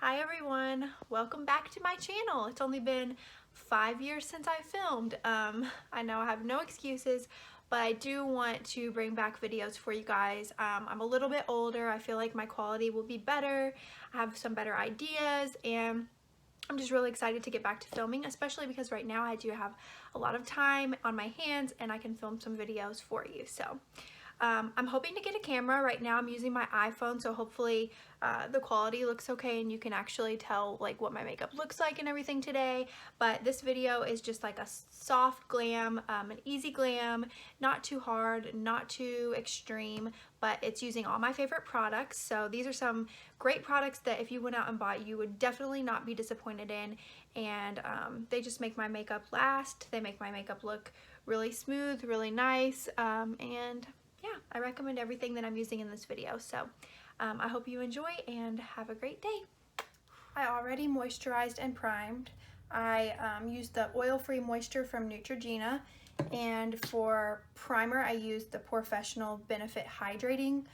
Hi everyone, welcome back to my channel. It's only been 5 years since I filmed. I know I have no excuses, but I do want to bring back videos for you guys. I'm a little bit older. I feel like my quality will be better. I have some better ideas, and I'm just really excited to get back to filming, especially because right now I do have a lot of time on my hands and I can film some videos for you. So I'm hoping to get a camera. Right now I'm using my iPhone, so hopefully the quality looks okay and you can actually tell like what my makeup looks like and everything today. But this video is just like a soft glam, an easy glam, not too hard, not too extreme, but it's using all my favorite products. So these are some great products that if you went out and bought, you would definitely not be disappointed in. And they just make my makeup last. They make my makeup look really smooth, really nice, and yeah, I recommend everything that I'm using in this video. So I hope you enjoy and have a great day. I already moisturized and primed. I used the oil-free moisture from Neutrogena, and for primer I used the Professional Benefit Hydrating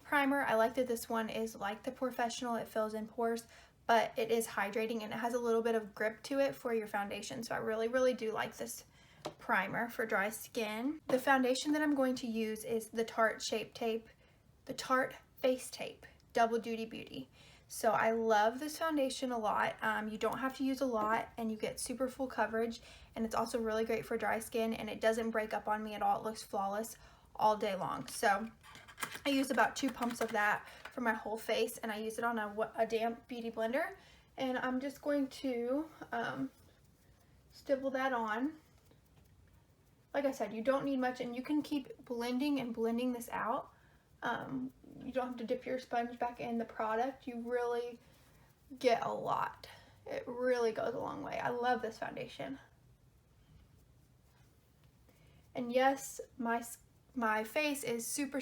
Primer. I like that this one is like the Professional. It fills in pores, but it is hydrating and it has a little bit of grip to it for your foundation. So I really do like this primer for dry skin. The foundation that I'm going to use is the Tarte Face Tape Double Duty Beauty. So I love this foundation a lot. You don't have to use a lot and you get super full coverage, and it's also really great for dry skin and it doesn't break up on me at all. It looks flawless all day long. So I use about 2 pumps of that for my whole face, and I use it on a damp beauty blender, and I'm just going to stipple that on. Like I said, you don't need much, and you can keep blending and blending this out. You don't have to dip your sponge back in the product. You really get a lot. It really goes a long way. I love this foundation. And yes, my face is super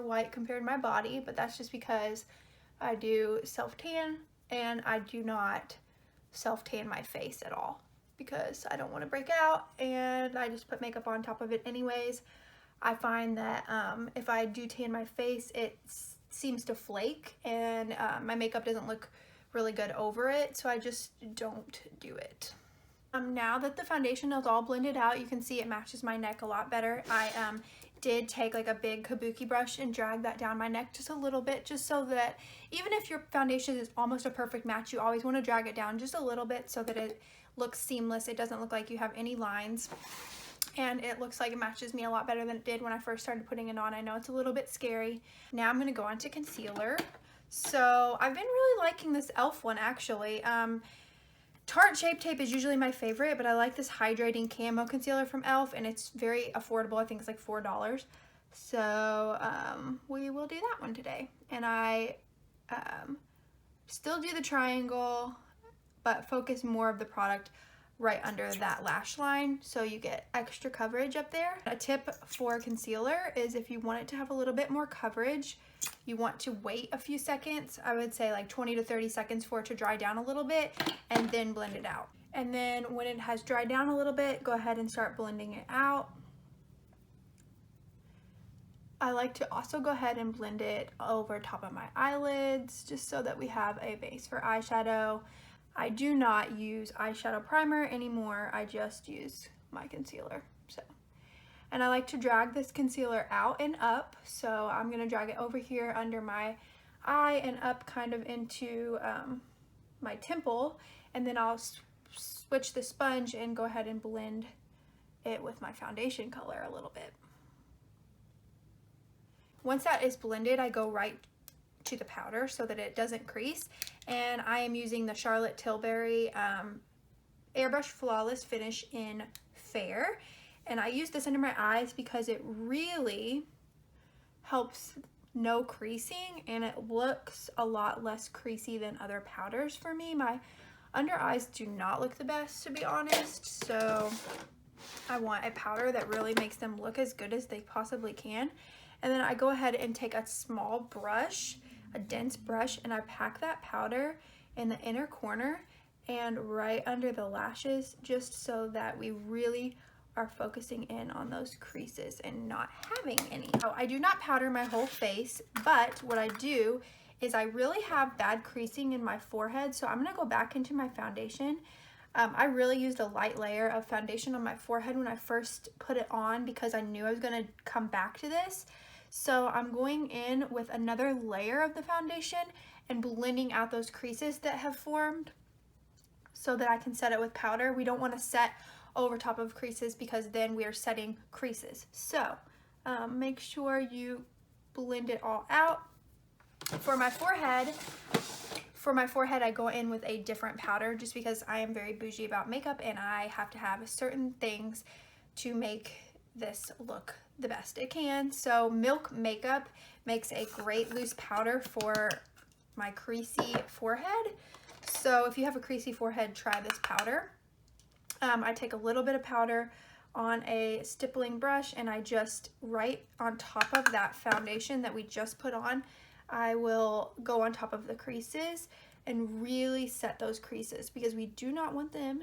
white compared to my body, but that's just because I do self-tan, and I do not self-tan my face at all, because I don't want to break out and I just put makeup on top of it anyways. I find that if I do tan my face, it seems to flake, and my makeup doesn't look really good over it, so I just don't do it. Now that the foundation is all blended out, you can see it matches my neck a lot better. I did take like a big kabuki brush and drag that down my neck just a little bit, just so that even if your foundation is almost a perfect match, you always want to drag it down just a little bit so that it looks seamless. It doesn't look like you have any lines, and it looks like it matches me a lot better than it did when I first started putting it on. I know it's a little bit scary. Now I'm going to go on to concealer. So I've been really liking this e.l.f. one actually. Tarte Shape Tape is usually my favorite, but I like this hydrating camo concealer from e.l.f. and it's very affordable. I think it's like $4. So we will do that one today. And I still do the triangle, but focus more of the product right under that lash line so you get extra coverage up there. A tip for concealer is if you want it to have a little bit more coverage, you want to wait a few seconds. I would say like 20 to 30 seconds for it to dry down a little bit, and then blend it out. And then when it has dried down a little bit, go ahead and start blending it out. I like to also go ahead and blend it over top of my eyelids just so that we have a base for eyeshadow. I do not use eyeshadow primer anymore. I just use my concealer. And I like to drag this concealer out and up. So I'm going to drag it over here under my eye and up kind of into my temple. And then I'll switch the sponge and go ahead and blend it with my foundation color a little bit. Once that is blended, I go right to the powder so that it doesn't crease. And I am using the Charlotte Tilbury Airbrush Flawless Finish in Fair. And I use this under my eyes because it really helps no creasing, and it looks a lot less creasy than other powders for me. My under eyes do not look the best, to be honest, so I want a powder that really makes them look as good as they possibly can. And then I go ahead and take a small brush, a dense brush, and I pack that powder in the inner corner and right under the lashes, just so that we really are focusing in on those creases and not having any. So I do not powder my whole face, but what I do is I really have bad creasing in my forehead, so I'm gonna go back into my foundation. I really used a light layer of foundation on my forehead when I first put it on because I knew I was gonna come back to this. So I'm going in with another layer of the foundation and blending out those creases that have formed so that I can set it with powder. We don't want to set over top of creases because then we are setting creases. So make sure you blend it all out. For my forehead, I go in with a different powder just because I am very bougie about makeup and I have to have certain things to make this look the best it can. So Milk Makeup makes a great loose powder for my creasy forehead. So if you have a creasy forehead, try this powder. I take a little bit of powder on a stippling brush and I just, right on top of that foundation that we just put on, I will go on top of the creases and really set those creases because we do not want them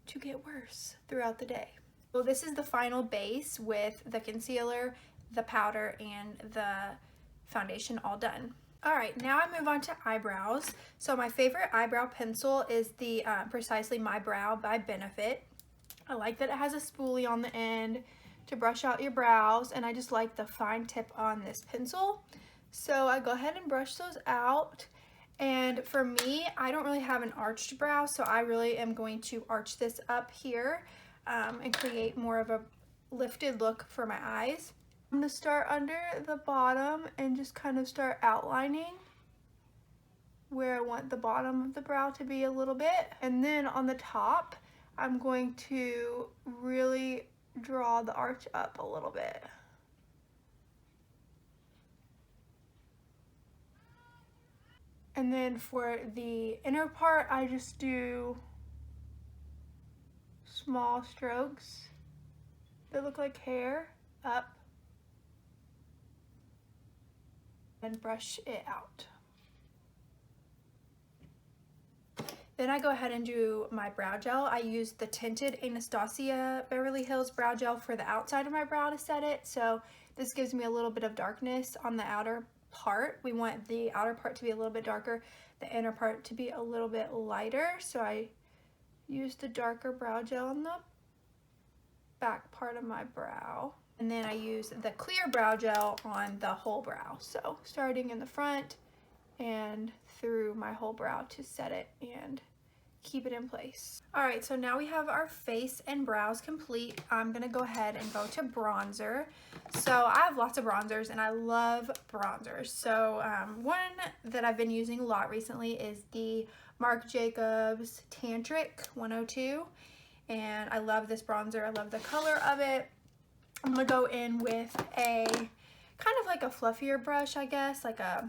to get worse throughout the day. So this is the final base with the concealer, the powder, and the foundation all done. All right, now I move on to eyebrows. So my favorite eyebrow pencil is the Precisely My Brow by Benefit. I like that it has a spoolie on the end to brush out your brows, and I just like the fine tip on this pencil. So I go ahead and brush those out. And for me, I don't really have an arched brow, so I really am going to arch this up here and create more of a lifted look for my eyes. I'm going to start under the bottom and just kind of start outlining where I want the bottom of the brow to be a little bit. And then on the top, I'm going to really draw the arch up a little bit. And then for the inner part, I just do small strokes that look like hair up and brush it out. Then I go ahead and do my brow gel. I use the tinted Anastasia Beverly Hills brow gel for the outside of my brow to set it. So this gives me a little bit of darkness on the outer part. We want the outer part to be a little bit darker, the inner part to be a little bit lighter. So I use the darker brow gel on the back part of my brow. And then I use the clear brow gel on the whole brow. So starting in the front and through my whole brow to set it and keep it in place. All right, so now we have our face and brows complete. I'm gonna go ahead and go to bronzer. So I have lots of bronzers and I love bronzers. So one that I've been using a lot recently is the Marc Jacobs Tantric 102. And I love this bronzer. I love the color of it. I'm gonna go in with a kind of like a fluffier brush, I guess, like a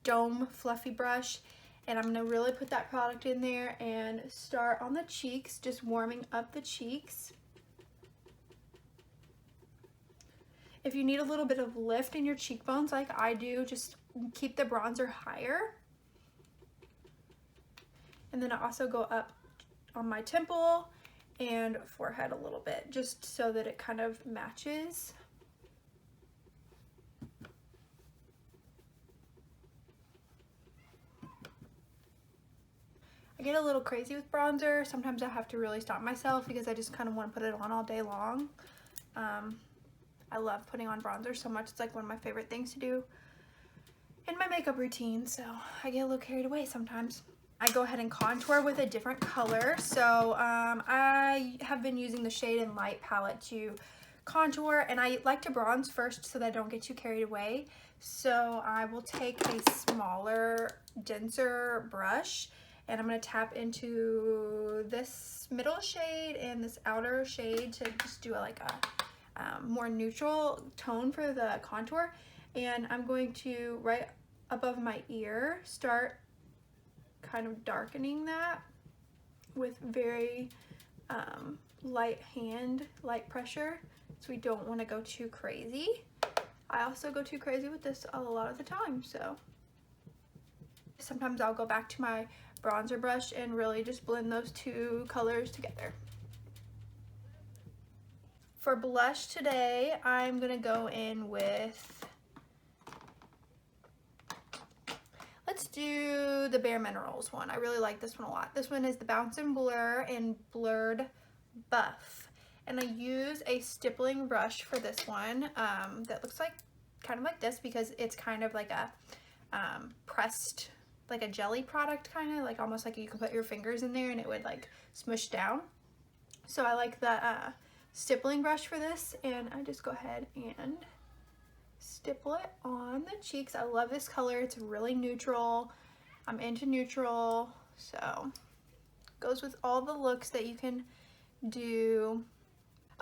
dome fluffy brush. And I'm gonna really put that product in there and start on the cheeks, just warming up the cheeks. If you need a little bit of lift in your cheekbones like I do, just keep the bronzer higher. And then I also go up on my temple and forehead a little bit, just so that it kind of matches. I get a little crazy with bronzer. Sometimes I have to really stop myself because I just kind of want to put it on all day long. I love putting on bronzer so much. It's like one of my favorite things to do in my makeup routine, so I get a little carried away sometimes. I go ahead and contour with a different color. So I have been using the Shade and Light palette to contour, and I like to bronze first so that I don't get too carried away. So I will take a smaller, denser brush, and I'm going to tap into this middle shade and this outer shade to just do like a more neutral tone for the contour. And I'm going to, right above my ear, start kind of darkening that with very light pressure, so we don't want to go too crazy. I also go too crazy with this a lot of the time, so sometimes I'll go back to my bronzer brush and really just blend those two colors together. For blush today, I'm gonna go in with do the Bare Minerals one. I really like this one a lot. This one is the Bounce and Blur in Blurred Buff. And I use a stippling brush for this one that looks like kind of like this because it's kind of like a pressed, like a jelly product, kind of like almost like you could put your fingers in there and it would like smush down. So I like the stippling brush for this, and I just go ahead and stipple it on the cheeks. I love this color. It's really neutral. I'm into neutral, so goes with all the looks that you can do.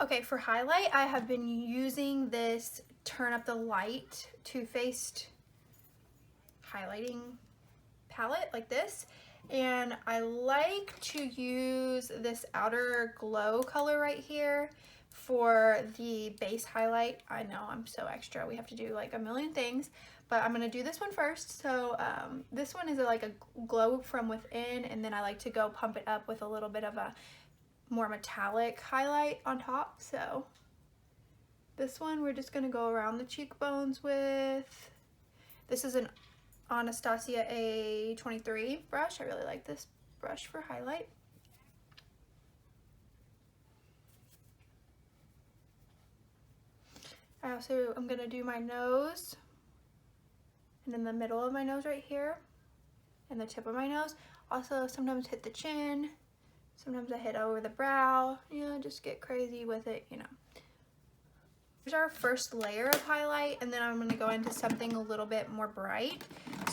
Okay, for highlight, I have been using this Turn Up the Light Too Faced highlighting palette like this, and I like to use this Outer Glow color right here for the base highlight. I know I'm so extra, we have to do like a million things, but I'm gonna do this one first. So this one is like a glow from within, and then I like to go pump it up with a little bit of a more metallic highlight on top. So this one we're just gonna go around the cheekbones with. This is an Anastasia A23 brush. I really like this brush for highlight. I also am gonna do my nose, and in the middle of my nose right here, and the tip of my nose. Also sometimes hit the chin, sometimes I hit over the brow, you know, just get crazy with it, you know. Here's our first layer of highlight, and then I'm gonna go into something a little bit more bright.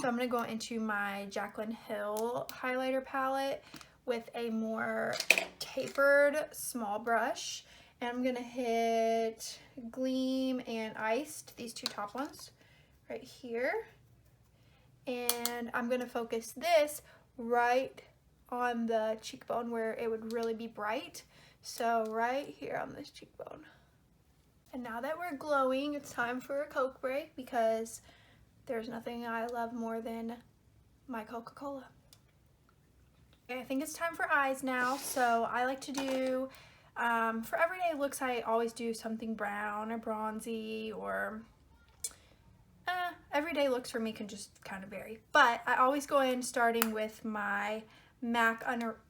So I'm gonna go into my Jaclyn Hill highlighter palette with a more tapered small brush. And I'm gonna hit Gleam and Iced, these two top ones right here. And I'm gonna focus this right on the cheekbone where it would really be bright. So right here on this cheekbone. And now that we're glowing, it's time for a Coke break because there's nothing I love more than my Coca-Cola. Okay, I think it's time for eyes now. So I like to do, for everyday looks, I always do something brown or bronzy, or everyday looks for me can just kind of vary. But I always go in starting with my MAC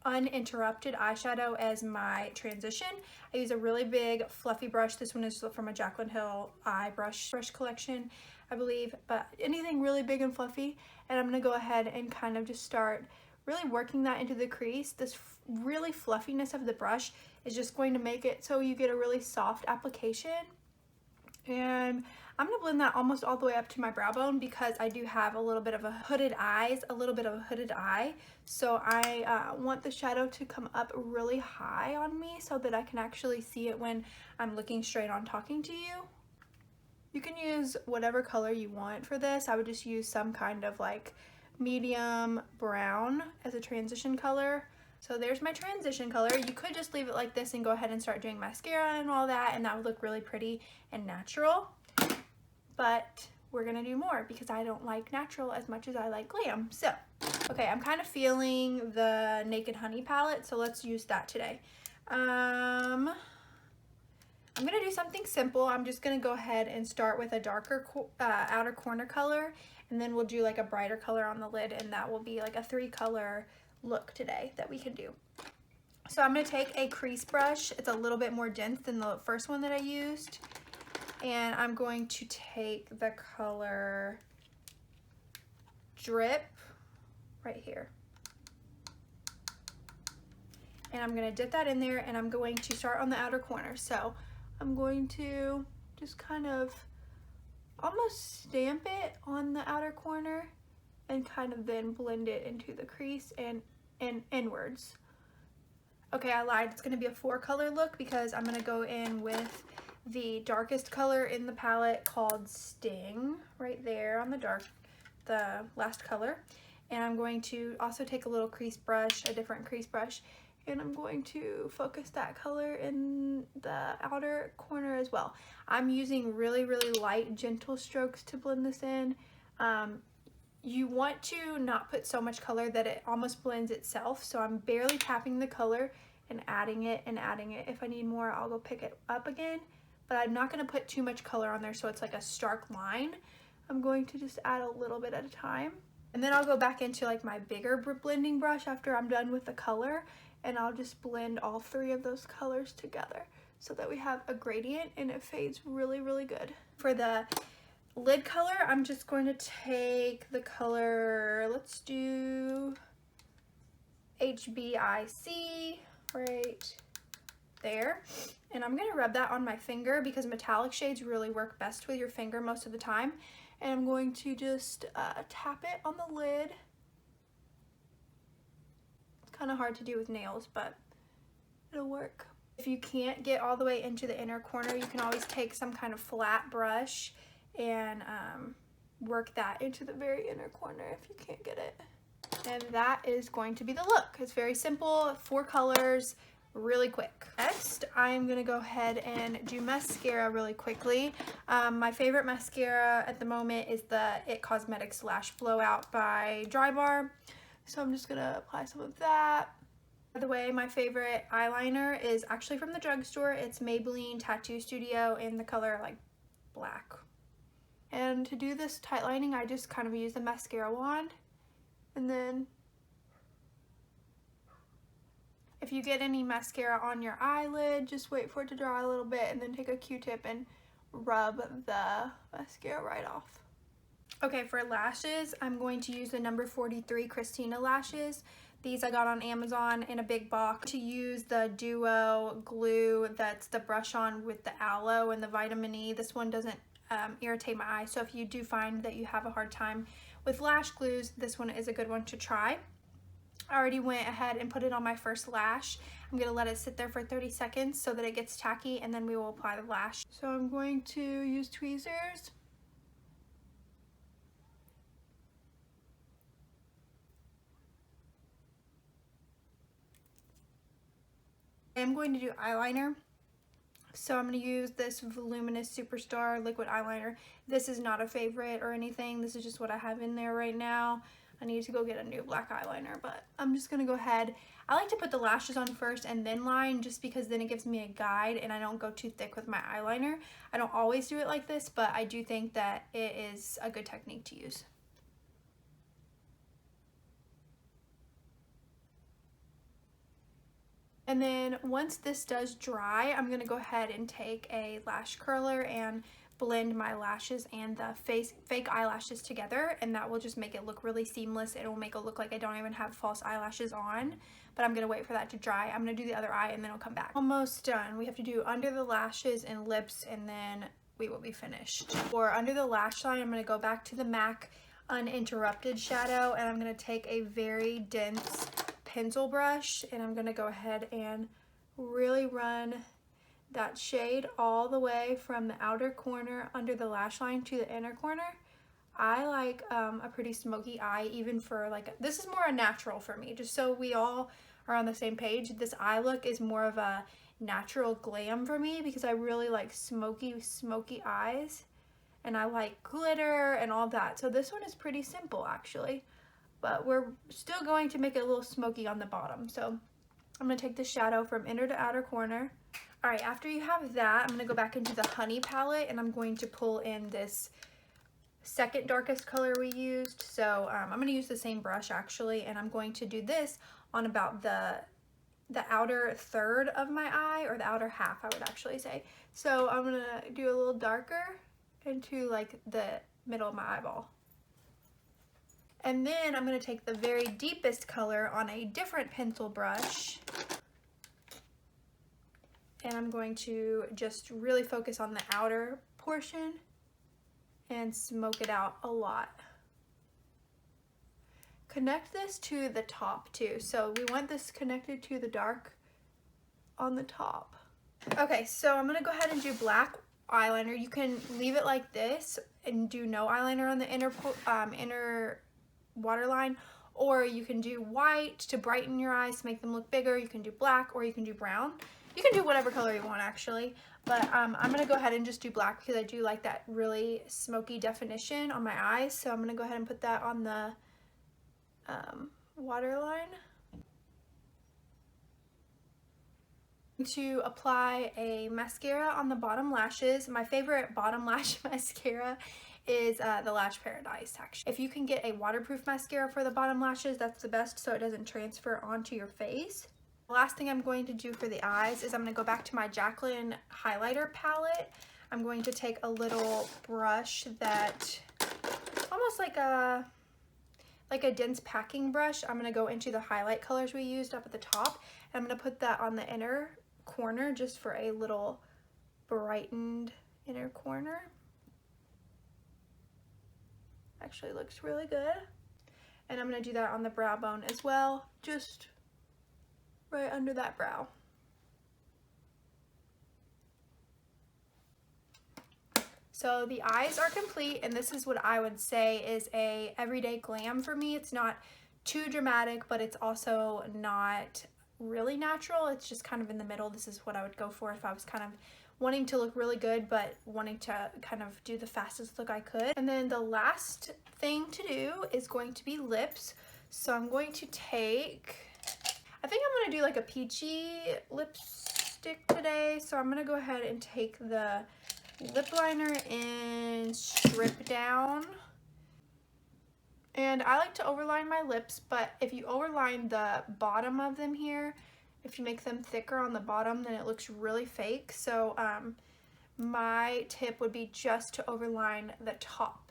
Uninterrupted eyeshadow as my transition. I use a really big fluffy brush. This one is from a Jaclyn Hill eye brush collection, I believe, but anything really big and fluffy. And I'm gonna go ahead and kind of just start really working that into the crease. This really fluffiness of the brush is just going to make it so you get a really soft application. And I'm gonna blend that almost all the way up to my brow bone because I do have a little bit of a hooded eye. So I want the shadow to come up really high on me so that I can actually see it when I'm looking straight on talking to you. You can use whatever color you want for this. I would just use some kind of like medium brown as a transition color. So there's my transition color. You could just leave it like this and go ahead and start doing mascara and all that, and that would look really pretty and natural. But we're gonna do more because I don't like natural as much as I like glam. So, okay, I'm kind of feeling the Naked Honey palette, so let's use that today. I'm gonna do something simple. I'm just gonna go ahead and start with a darker outer corner color, and then we'll do like a brighter color on the lid, and that will be like a 3-color look today that we can do. So I'm going to take a crease brush. It's a little bit more dense than the first one that I used, and I'm going to take the color Drip right here, and I'm going to dip that in there, and I'm going to start on the outer corner. So I'm going to just kind of almost stamp it on the outer corner and kind of then blend it into the crease and inwards. Okay, I lied. It's going to be a 4-color look because I'm going to go in with the darkest color in the palette called Sting right there on the last color. And I'm going to also take a little crease brush, a different crease brush, and I'm going to focus that color in the outer corner as well. I'm using really, really light, gentle strokes to blend this in. You want to not put so much color that it almost blends itself. So I'm barely tapping the color and adding it and adding it. If I need more, I'll go pick it up again. But I'm not going to put too much color on there so it's like a stark line. I'm going to just add a little bit at a time. And then I'll go back into like my bigger blending brush after I'm done with the color, and I'll just blend all three of those colors together so that we have a gradient and it fades really, really good. For the lid color, I'm just going to take the color, let's do HBIC right there. And I'm gonna rub that on my finger because metallic shades really work best with your finger most of the time. And I'm going to just tap it on the lid. It's kind of hard to do with nails, but it'll work. If you can't get all the way into the inner corner, you can always take some kind of flat brush and work that into the very inner corner if you can't get it. And that is going to be the look. It's very simple, 4 colors, really quick. Next, I'm gonna go ahead and do mascara really quickly. My favorite mascara at the moment is the It Cosmetics Lash Blowout by Drybar. So I'm just gonna apply some of that. By the way, my favorite eyeliner is actually from the drugstore. It's Maybelline Tattoo Studio in the color like black. And to do this tight lining, I just kind of use the mascara wand. And then if you get any mascara on your eyelid, just wait for it to dry a little bit and then take a Q-tip and rub the mascara right off. Okay, for lashes, I'm going to use the number 43 Christina lashes. These I got on Amazon in a big box. To use the Duo glue, that's the brush on with the aloe and the vitamin E. This one doesn't irritate my eyes, so if you do find that you have a hard time with lash glues, this one is a good one to try. I already went ahead and put it on my first lash. I'm gonna let it sit there for 30 seconds so that it gets tacky, and then we will apply the lash. So I'm going to use tweezers. I'm going to do eyeliner. So I'm going to use this Voluminous Superstar liquid eyeliner. This is not a favorite or anything. This is just what I have in there right now. I need to go get a new black eyeliner, but I'm just going to go ahead. I like to put the lashes on first and then line, just because then it gives me a guide and I don't go too thick with my eyeliner. I don't always do it like this, but I do think that it is a good technique to use. And then once this does dry, I'm gonna go ahead and take a lash curler and blend my lashes and the fake eyelashes together, and that will just make it look really seamless. It will make it look like I don't even have false eyelashes on, but I'm gonna wait for that to dry. I'm gonna do the other eye and then I'll come back. Almost done. We have to do under the lashes and lips, and then we will be finished. For under the lash line, I'm gonna go back to the MAC Uninterrupted shadow, and I'm gonna take a very dense pencil brush, and I'm gonna go ahead and really run that shade all the way from the outer corner under the lash line to the inner corner. I like a pretty smoky eye, even for like, this is more a natural for me, just so we all are on the same page. This eye look is more of a natural glam for me because I really like smoky eyes, and I like glitter and all that. So this one is pretty simple actually, but we're still going to make it a little smoky on the bottom. So I'm gonna take the shadow from inner to outer corner. All right, after you have that, I'm gonna go back into the Honey palette, and I'm going to pull in this second darkest color we used. So I'm gonna use the same brush actually, and I'm going to do this on about the outer third of my eye, or the outer half, I would actually say. So I'm gonna do a little darker into like the middle of my eyeball. And then I'm going to take the very deepest color on a different pencil brush, and I'm going to just really focus on the outer portion and smoke it out a lot. Connect this to the top too. So we want this connected to the dark on the top. Okay, so I'm going to go ahead and do black eyeliner. You can leave it like this and do no eyeliner on the inner waterline, or you can do white to brighten your eyes to make them look bigger. You can do black, or you can do brown. You can do whatever color you want actually, but I'm gonna go ahead and just do black because I do like that really smoky definition on my eyes. So I'm gonna go ahead and put that on the waterline. To apply a mascara on the bottom lashes. My favorite bottom lash mascara is the Lash Paradise actually. If you can get a waterproof mascara for the bottom lashes, that's the best so it doesn't transfer onto your face. The last thing I'm going to do for the eyes is I'm going to go back to my Jaclyn highlighter palette. I'm going to take a little brush that, almost like a dense packing brush. I'm going to go into the highlight colors we used up at the top, and I'm going to put that on the inner corner just for a little brightened inner corner. Actually looks really good. And I'm going to do that on the brow bone as well, just right under that brow. So the eyes are complete, and this is what I would say is a everyday glam for me. It's not too dramatic, but it's also not really natural. It's just kind of in the middle. This is what I would go for if I was kind of wanting to look really good, but wanting to kind of do the fastest look I could. And then the last thing to do is going to be lips. So I'm going to take, I think I'm gonna do like a peachy lipstick today. So I'm gonna go ahead and take the lip liner in Strip Down. And I like to overline my lips, but if you overline the bottom of them here, if you make them thicker on the bottom, then it looks really fake. So my tip would be just to overline the top.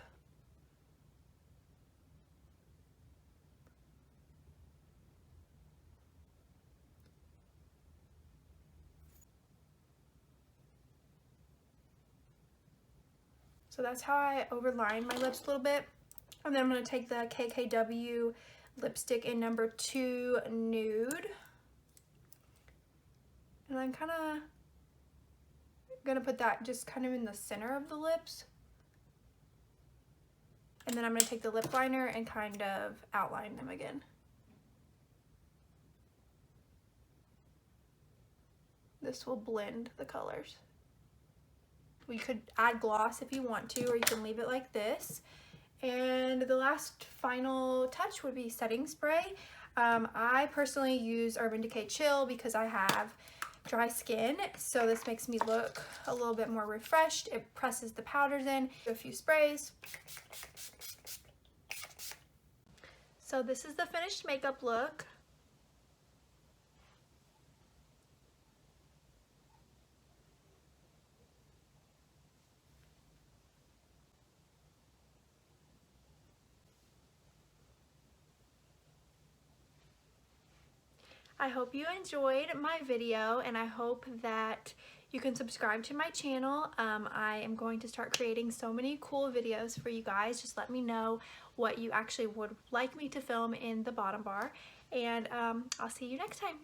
So that's how I overline my lips a little bit. And then I'm going to take the KKW lipstick in number 2 Nude. And I'm kind of going to put that just kind of in the center of the lips. And then I'm going to take the lip liner and kind of outline them again. This will blend the colors. You could add gloss if you want to, or you can leave it like this. And the last final touch would be setting spray. I personally use Urban Decay Chill because I have dry skin, so this makes me look a little bit more refreshed. It presses the powders in. A few sprays. So this is the finished makeup look. I hope you enjoyed my video, and I hope that you can subscribe to my channel. I am going to start creating so many cool videos for you guys. Just let me know what you actually would like me to film in the bottom bar, and I'll see you next time.